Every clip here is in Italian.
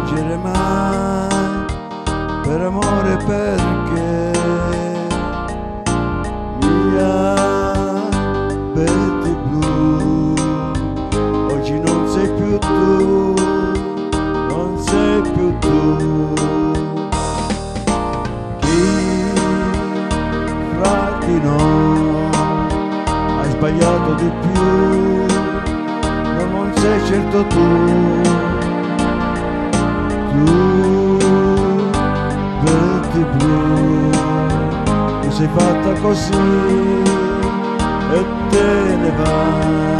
piangere mai per amore, perché via Betty Blue, oggi non sei più tu, non sei più tu. Chi fra di noi hai sbagliato di più? Non sei certo tu, Betty Blue, tu sei fatta così e te ne vai.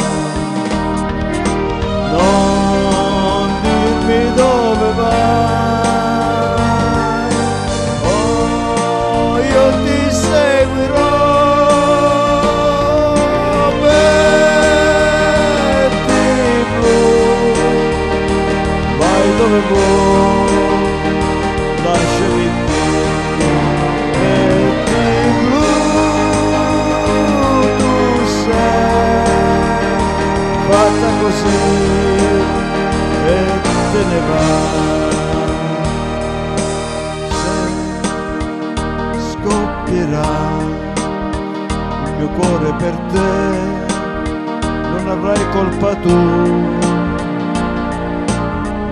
Non dirmi dove vai, oh io ti seguirò. Betty Blue, vai dove vuoi, lasciami qui. Betty Blue, tu sei fatta così e te ne vai. Se scoppierà il mio cuore per te, non avrai colpa tu.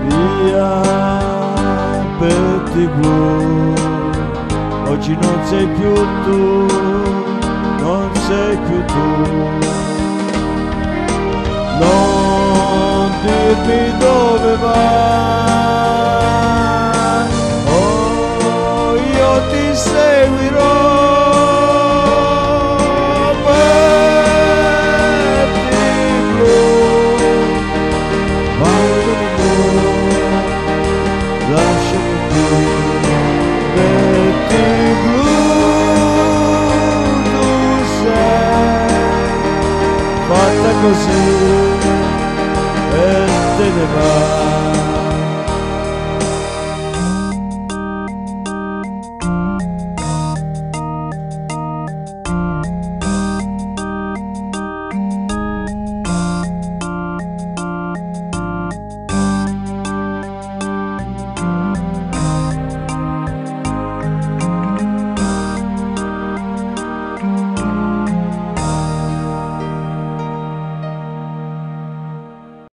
Via Betty Blue, oggi non sei più tu, non sei più tu. Non dirmi dove vai,